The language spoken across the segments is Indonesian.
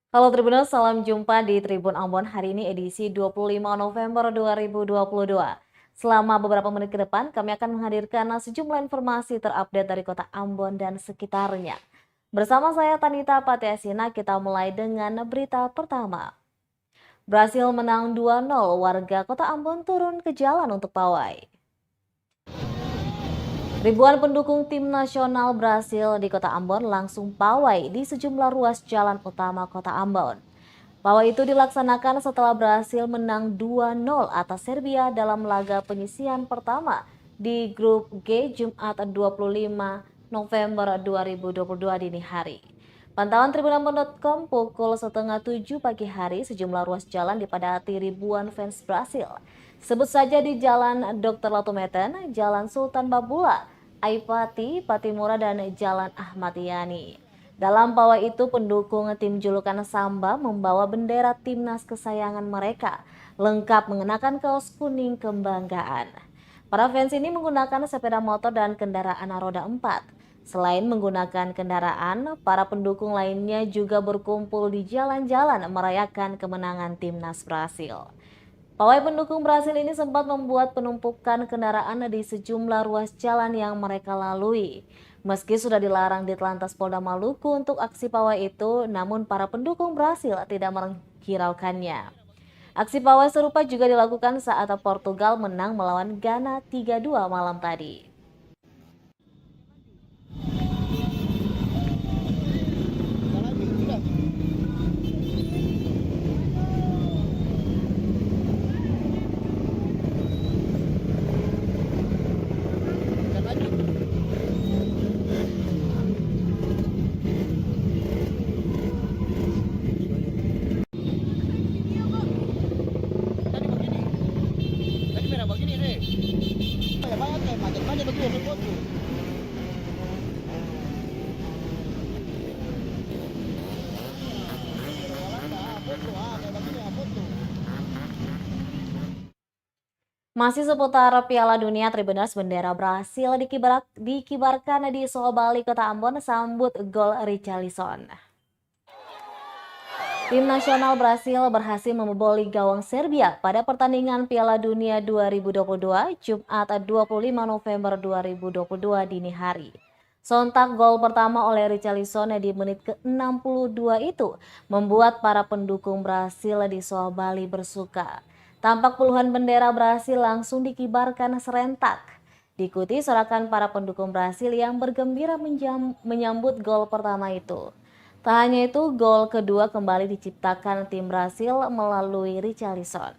Halo Tribuners, salam jumpa di Tribun Ambon hari ini edisi 25 November 2022. Selama beberapa menit ke depan, kami akan menghadirkan sejumlah informasi terupdate dari kota Ambon dan sekitarnya. Bersama saya Tanita Patiasina, kita mulai dengan berita pertama. Brasil menang 2-0, warga kota Ambon turun ke jalan untuk pawai. Ribuan pendukung tim nasional Brasil di kota Ambon langsung pawai di sejumlah ruas jalan utama kota Ambon. Pawai itu dilaksanakan setelah Brasil menang 2-0 atas Serbia dalam laga penyisihan pertama di grup G Jumat 25 November 2022 dini hari. Pantauan tribunambon.com pukul setengah 7 pagi hari sejumlah ruas jalan dipadati ribuan fans Brasil. Sebut saja di Jalan Dr. Latumeten, Jalan Sultan Babula, Aipati, Patimura, dan Jalan Ahmad Yani. Dalam pawai itu, pendukung tim julukan Samba membawa bendera timnas kesayangan mereka, lengkap mengenakan kaos kuning kebanggaan. Para fans ini menggunakan sepeda motor dan kendaraan roda 4. Selain menggunakan kendaraan, para pendukung lainnya juga berkumpul di jalan-jalan merayakan kemenangan timnas Brasil. Pawai pendukung Brasil ini sempat membuat penumpukan kendaraan di sejumlah ruas jalan yang mereka lalui. Meski sudah dilarang di Telantas Polda Maluku untuk aksi pawai itu, namun para pendukung Brasil tidak menghiraukannya. Aksi pawai serupa juga dilakukan saat Portugal menang melawan Ghana 3-2 malam tadi. Masih seputar Piala Dunia, Tribuners, bendera Brasil dikibarkan di Soho Bali, Kota Ambon sambut gol Richarlison. Tim nasional Brasil berhasil memboboli gawang Serbia pada pertandingan Piala Dunia 2022 Jumat 25 November 2022 dini hari. Sontak gol pertama oleh Richarlison di menit ke-62 itu membuat para pendukung Brasil di Soho Bali bersuka. Tampak puluhan bendera Brasil langsung dikibarkan serentak. Diikuti sorakan para pendukung Brasil yang bergembira menyambut gol pertama itu. Tak hanya itu, gol kedua kembali diciptakan tim Brasil melalui Richarlison.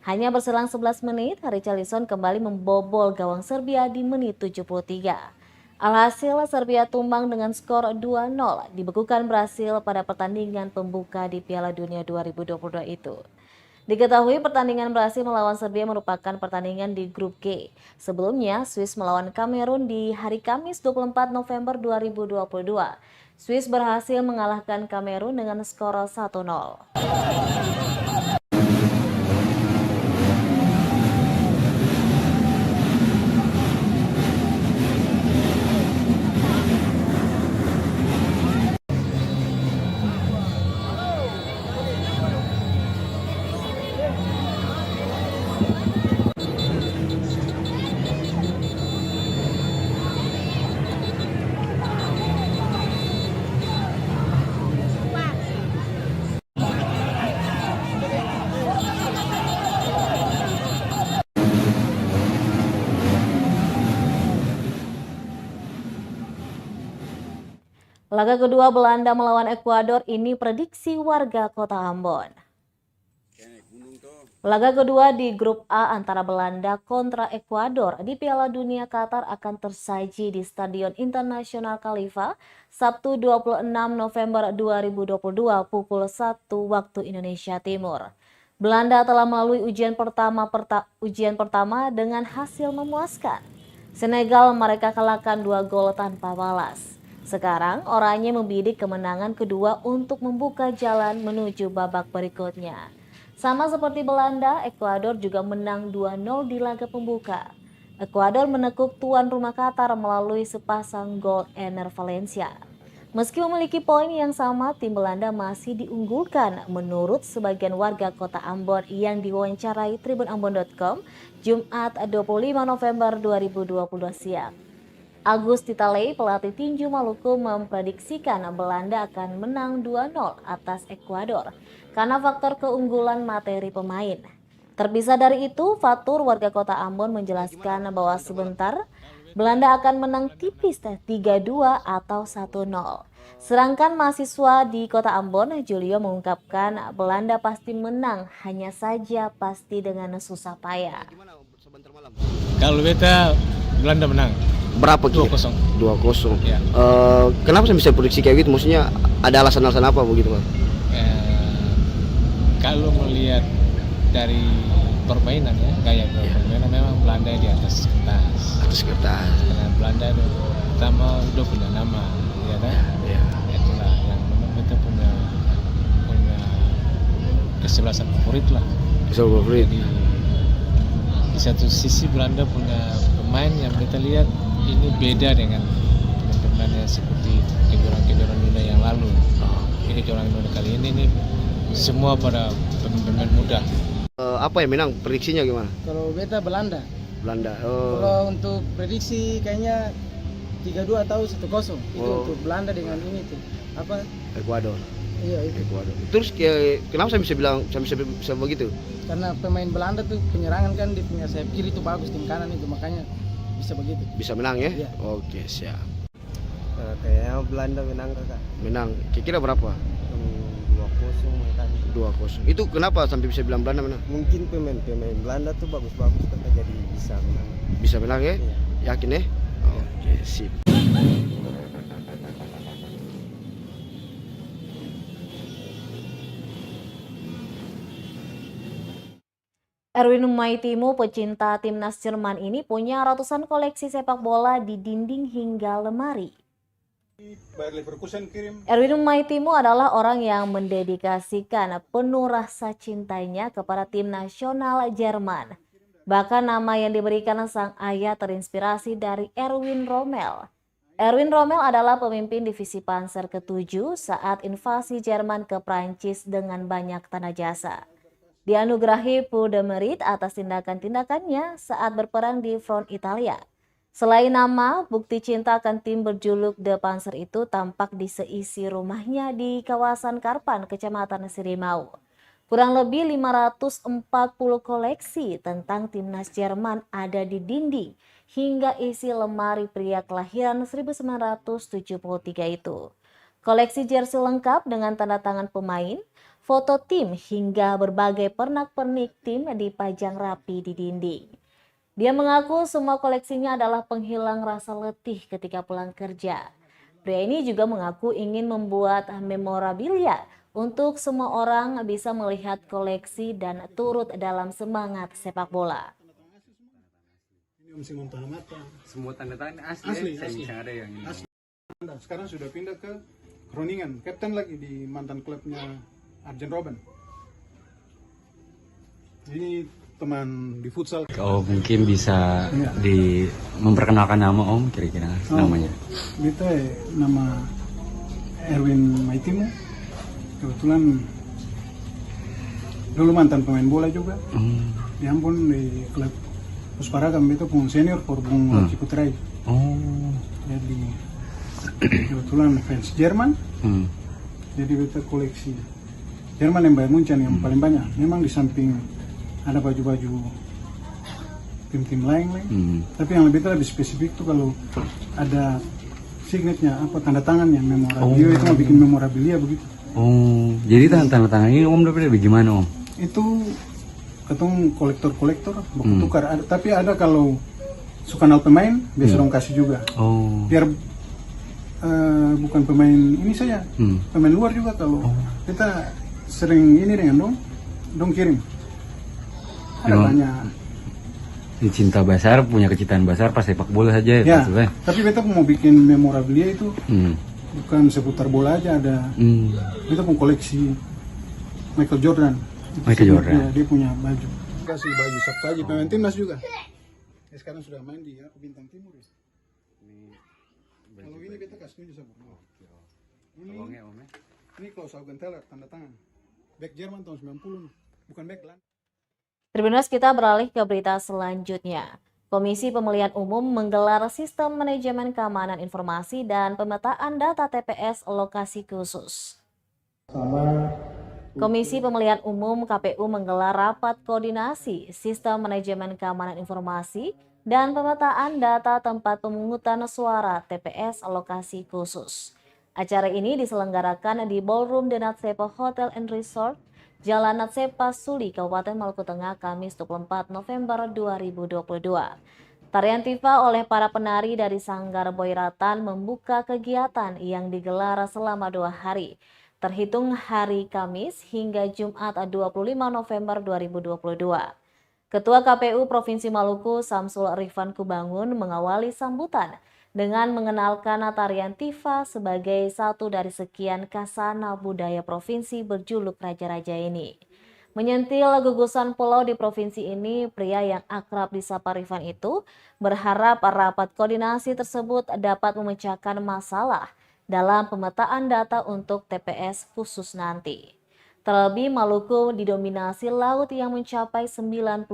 Hanya berselang 11 menit, Richarlison kembali membobol gawang Serbia di menit 73. Alhasil, Serbia tumbang dengan skor 2-0, dibekukan Brasil pada pertandingan pembuka di Piala Dunia 2022 itu. Diketahui pertandingan Brasil melawan Serbia merupakan pertandingan di grup G. Sebelumnya, Swiss melawan Kamerun di hari Kamis 24 November 2022. Swiss berhasil mengalahkan Kamerun dengan skor 1-0. Laga kedua Belanda melawan Ekuador ini prediksi warga kota Ambon. Laga kedua di grup A antara Belanda kontra Ekuador di Piala Dunia Qatar akan tersaji di Stadion Internasional Khalifa Sabtu 26 November 2022 pukul 1 waktu Indonesia Timur. Belanda telah melalui ujian pertama dengan hasil memuaskan. Senegal mereka kalahkan 2 gol tanpa balas. Sekarang oranye membidik kemenangan kedua untuk membuka jalan menuju babak berikutnya. Sama seperti Belanda, Ekuador juga menang 2-0 di laga pembuka. Ekuador menekuk tuan rumah Qatar melalui sepasang gol Ener Valencia. Meski memiliki poin yang sama, tim Belanda masih diunggulkan menurut sebagian warga kota Ambon yang diwawancarai tribunambon.com Jumat 25 November 2022 siang. Agus Titale, pelatih tinju Maluku, memprediksikan Belanda akan menang 2-0 atas Ekuador karena faktor keunggulan materi pemain. Terpisah dari itu, Fatur, warga kota Ambon, menjelaskan bahwa sebentar Belanda akan menang tipis 3-2 atau 1-0. Sedangkan mahasiswa di kota Ambon, Julio, mengungkapkan Belanda pasti menang, hanya saja pasti dengan susah payah. Kalau beta Belanda menang. Berapa kira? 2-0. 2-0. Ya. Kenapa saya bisa prediksi kayak gitu? Maksudnya ada alasan-alasan apa begitu, Pak? Kalau melihat dari permainan ya, gaya permainan memang Belanda di atas kertas. Atas kertas. Karena Belanda itu pertama udah punya nama, ya kan? Ya. Itulah yang memang kita punya kesebelasan favorit lah. Favorit. Jadi di satu sisi Belanda punya pemain yang kita lihat ini beda dengan pemain-pemain seperti kejuaraan-kejuaraan dunia yang lalu. Ini kejuaraan dunia kali ini nih semua pada pemain muda. Apa yang menang? Prediksinya gimana? Kalau beta Belanda. Belanda. Kalau untuk prediksi kayaknya 3-2 atau 1-0. Itu untuk Belanda dengan ini tuh. Apa? Ekuador. Iya itu. Ekuador. Terus kenapa saya bisa bilang saya bisa begitu? Karena pemain Belanda tuh penyerangan kan dia punya sayap kiri tuh bagus, tim kanan itu makanya bisa begitu. Bisa menang ya? Iya. Oke, siap. Kayaknya Belanda menang kakak. Menang. Kira-kira berapa? 2-0 mereka. 2-0. Itu kenapa sampai bisa bilang Belanda menang? Mungkin pemain Belanda tuh bagus-bagus kakak, jadi bisa menang. Bisa menang ya? Iya. Yakin ya? Oke, sip. Erwin Maitimu, pecinta timnas Jerman ini, punya ratusan koleksi sepak bola di dinding hingga lemari. Erwin Maitimu adalah orang yang mendedikasikan penuh rasa cintanya kepada tim nasional Jerman. Bahkan nama yang diberikan sang ayah terinspirasi dari Erwin Rommel. Erwin Rommel adalah pemimpin divisi Panzer ke-7 saat invasi Jerman ke Prancis dengan banyak tanda jasa. Dianugerahi Pour de Mérite atas tindakan-tindakannya saat berperang di front Italia. Selain nama, bukti cinta akan tim berjuluk The Panzer itu tampak di seisi rumahnya di kawasan Karpan, Kecamatan Sirimau. Kurang lebih 540 koleksi tentang timnas Jerman ada di dinding hingga isi lemari pria kelahiran 1973 itu. Koleksi jersey lengkap dengan tanda tangan pemain, foto tim hingga berbagai pernak-pernik tim dipajang rapi di dinding. Dia mengaku semua koleksinya adalah penghilang rasa letih ketika pulang kerja. Pria ini juga mengaku ingin membuat memorabilia untuk semua orang bisa melihat koleksi dan turut dalam semangat sepak bola. Semua tanda tangan asli. Ada yang ini. Sekarang sudah pindah ke Groningen, kapten lagi di mantan klubnya Arjen Robben. Ini teman di futsal. Oh, mungkin bisa memperkenalkan nama Om kira-kira namanya. Itu nama Erwin Maitimu. Kebetulan dulu mantan pemain bola juga. Di Ambon di klub Pusparagam itu pun senior Porbung Ciputrai. Jadi kebetulan fans Jerman. Jadi kita koleksi Jerman yang Bayern Munchen yang paling banyak. Memang di samping ada baju-baju tim-tim lain. Tapi yang lebih spesifik tuh kalau ada signet-nya apa tanda tangan yang memorabilia itu mau bikin memorabilia begitu. Jadi tanda tangan ini Om dapat bagaimana Om? Itu ketemu kolektor buku tukar. Tapi ada kalau suka kenal pemain biasa dong kasih juga. Biar bukan pemain ini saja, pemain luar juga kalau kita sering ini dengan dong kirim. Ada banyak. Cinta besar, punya kecintaan besar pas sepak bola saja ya. Tapi kita mau bikin memorabilia itu bukan seputar bola aja, ada kita pun koleksi Michael Jordan. Dia punya baju. Kasih baju Sabtu aja pemain timnas juga. Sekarang sudah main di Bintang Timur. Ya. Kalau ini kita kasih tunjuk sama. Ini, ini Klaus Augenthaler, tanda tangan. Back Jerman tahun 90, bukan back Belanda. Tribuners, kita beralih ke berita selanjutnya. Komisi Pemilihan Umum menggelar sistem manajemen keamanan informasi dan pemetaan data TPS lokasi khusus. Komisi Pemilihan Umum KPU menggelar rapat koordinasi sistem manajemen keamanan informasi dan pemetaan data tempat pemungutan suara TPS lokasi khusus. Acara ini diselenggarakan di Ballroom The Natsepa Hotel and Resort, Jalan Natsepa Suli, Kabupaten Maluku Tengah, Kamis 24 November 2022. Tarian Tifa oleh para penari dari Sanggar Boyratan membuka kegiatan yang digelar selama 2 hari, terhitung hari Kamis hingga Jumat 25 November 2022. Ketua KPU Provinsi Maluku Samsul Rifan Kubangun mengawali sambutan dengan mengenalkan tarian Tifa sebagai satu dari sekian kasana budaya provinsi berjuluk Raja-Raja ini. Menyentil gugusan pulau di provinsi ini, pria yang akrab disapa Rifan itu berharap rapat koordinasi tersebut dapat memecahkan masalah dalam pemetaan data untuk TPS khusus nanti. Terlebih Maluku didominasi laut yang mencapai 92,4%.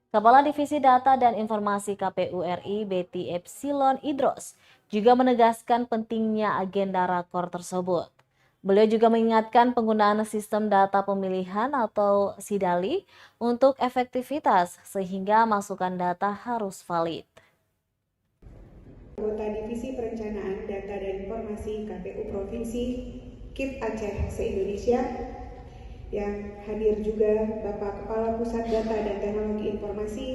Kepala Divisi Data dan Informasi KPU RI Betty Epsilon Idros juga menegaskan pentingnya agenda rakor tersebut. Beliau juga mengingatkan penggunaan sistem data pemilihan atau SIDALI untuk efektivitas sehingga masukan data harus valid. Anggota Divisi Perencanaan Data dan Informasi KPU Provinsi KIP Aceh se-Indonesia, yang hadir juga Bapak Kepala Pusat Data dan Teknologi Informasi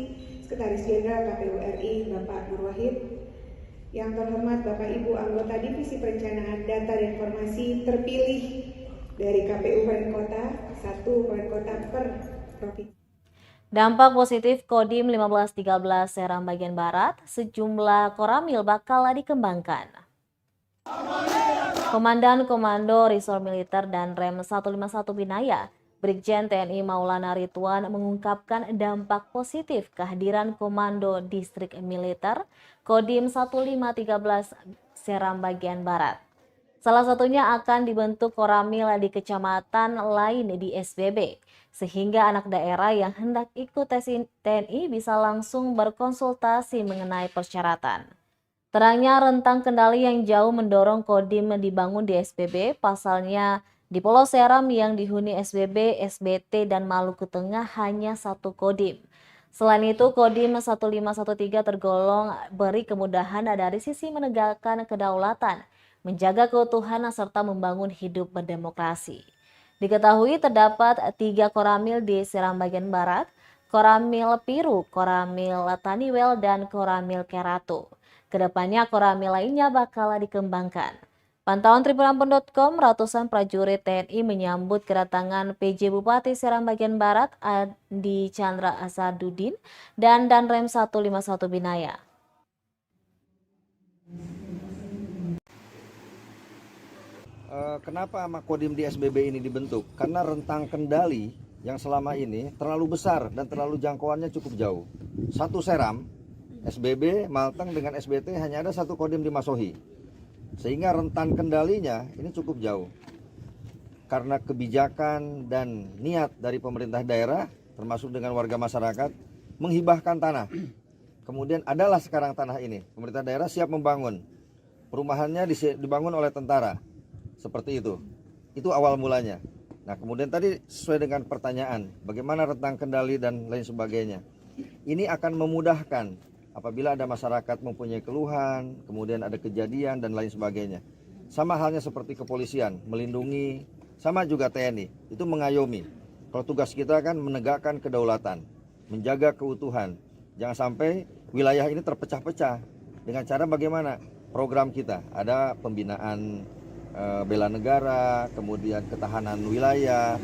Sekretaris Jenderal KPU RI Bapak Nur Wahid, yang terhormat Bapak Ibu anggota Divisi Perencanaan Data dan Informasi terpilih dari KPU Kabupaten Kota, 1 Kabupaten Kota per provinsi. Dampak positif Kodim 1513 Seram bagian Barat, sejumlah koramil bakal dikembangkan. Komandan Komando Resor Militer dan Rem 151 Binaya, Brigjen TNI Maulana Ridwan mengungkapkan dampak positif kehadiran Komando Distrik Militer Kodim 1513 Seram bagian Barat. Salah satunya akan dibentuk koramil di kecamatan lain di SBB, sehingga anak daerah yang hendak ikut tes TNI bisa langsung berkonsultasi mengenai persyaratan. Terangnya rentang kendali yang jauh mendorong Kodim dibangun di SBB, pasalnya di Pulau Seram yang dihuni SBB, SBT, dan Maluku Tengah hanya 1 Kodim. Selain itu, Kodim 1513 tergolong beri kemudahan dari sisi menegakkan kedaulatan, menjaga keutuhan, serta membangun hidup berdemokrasi. Diketahui terdapat 3 koramil di Seram bagian Barat, Koramil Piru, Koramil Taniwel, dan Koramil Keratu. Kedepannya koramil lainnya bakal dikembangkan. Pantauan Tribunambon.com, ratusan prajurit TNI menyambut kedatangan PJ Bupati Seram bagian Barat Andi Chandra Asaduddin dan Danrem 151 Binaya. Kenapa Makodim di SBB ini dibentuk? Karena rentang kendali yang selama ini terlalu besar dan terlalu jangkauannya cukup jauh. 1 Seram, SBB, Malteng dengan SBT hanya ada 1 Kodim di Masohi. Sehingga rentan kendalinya ini cukup jauh. Karena kebijakan dan niat dari pemerintah daerah, termasuk dengan warga masyarakat, menghibahkan tanah. Kemudian adalah sekarang tanah ini. Pemerintah daerah siap membangun. Perumahannya dibangun oleh tentara. Seperti itu. Itu awal mulanya. Nah, kemudian tadi sesuai dengan pertanyaan, bagaimana rentang kendali dan lain sebagainya. Ini akan memudahkan apabila ada masyarakat mempunyai keluhan, kemudian ada kejadian dan lain sebagainya. Sama halnya seperti kepolisian, melindungi, sama juga TNI, itu mengayomi. Kalau tugas kita kan menegakkan kedaulatan, menjaga keutuhan. Jangan sampai wilayah ini terpecah-pecah. Dengan cara bagaimana? Program kita, ada pembinaan bela negara, kemudian ketahanan wilayah,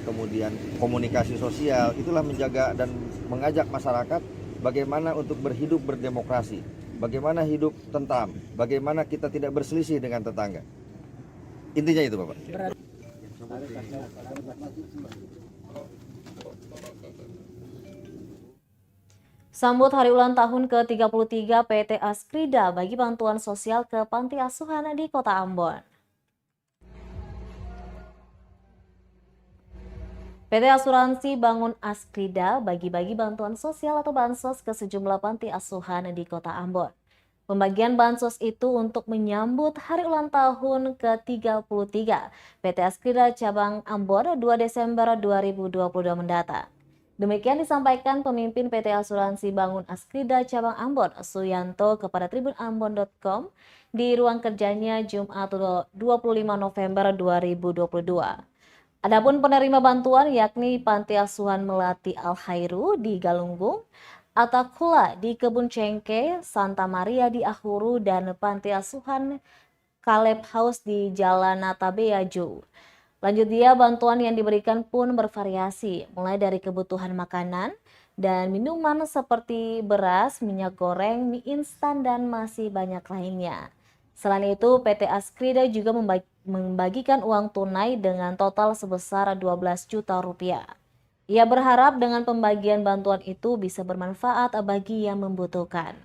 kemudian komunikasi sosial, itulah menjaga dan mengajak masyarakat bagaimana untuk berhidup berdemokrasi, bagaimana hidup tentram, bagaimana kita tidak berselisih dengan tetangga. Intinya itu, Bapak. Sambut hari ulang tahun ke-33 PT Askrida bagi bantuan sosial ke panti asuhan di Kota Ambon. PT Asuransi Bangun Askrida bagi-bagi bantuan sosial atau bansos ke sejumlah panti asuhan di Kota Ambon. Pembagian bansos itu untuk menyambut hari ulang tahun ke-33 PT Askrida Cabang Ambon 2 Desember 2022 mendatang. Demikian disampaikan pemimpin PT Asuransi Bangun Askrida Cabang Ambon, Suyanto, kepada tribunambon.com di ruang kerjanya Jumat 25 November 2022. Adapun penerima bantuan yakni Panti Asuhan Melati Al-Khairu di Galunggung, Atakula di Kebun Cengke, Santa Maria di Ahuru, dan Panti Asuhan Caleb House di Jalan Natabeaju. Lanjut dia, bantuan yang diberikan pun bervariasi, mulai dari kebutuhan makanan dan minuman seperti beras, minyak goreng, mie instan, dan masih banyak lainnya. Selain itu, PT Askrida juga membagikan uang tunai dengan total sebesar 12 juta rupiah. Ia berharap dengan pembagian bantuan itu bisa bermanfaat bagi yang membutuhkan.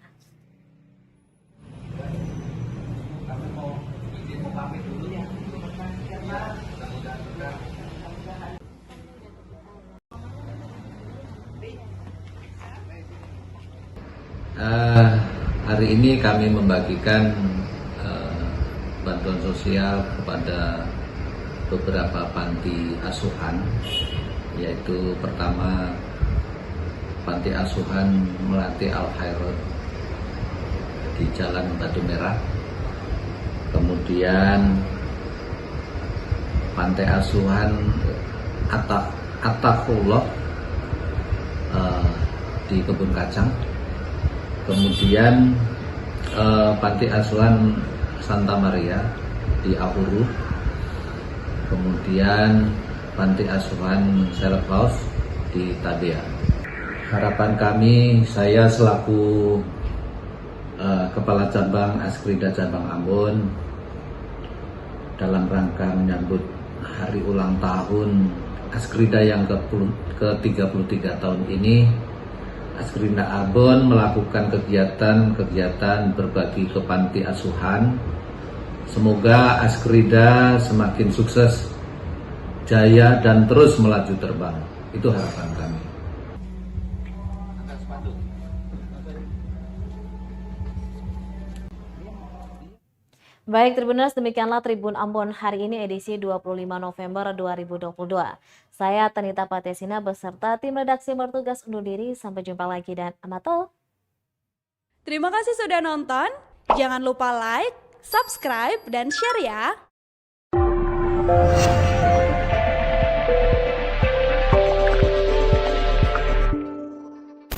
Hari ini kami membagikan bantuan sosial kepada beberapa panti asuhan, yaitu pertama Panti Asuhan Melati Al-Khairu di Jalan Batu Merah, kemudian Panti Asuhan Attaquullah di Kebun Kacang, kemudian Panti Asuhan Santa Maria di Ahuru, kemudian Panti Asuhan Caleb House di Tabea. Harapan kami, saya selaku Kepala Cabang Askrida Cabang Ambon, dalam rangka menyambut hari ulang tahun Askrida yang ke-33 tahun ini, Askrida Ambon melakukan kegiatan berbagi ke panti asuhan. Semoga Askrida semakin sukses, jaya, dan terus melaju terbang. Itu harapan kami. Baik Tribuners, demikianlah Tribun Ambon hari ini edisi 25 November 2022. Saya Tanita Patesina beserta tim redaksi bertugas undur diri. Sampai jumpa lagi dan amato. Terima kasih sudah nonton. Jangan lupa like, subscribe, dan share ya.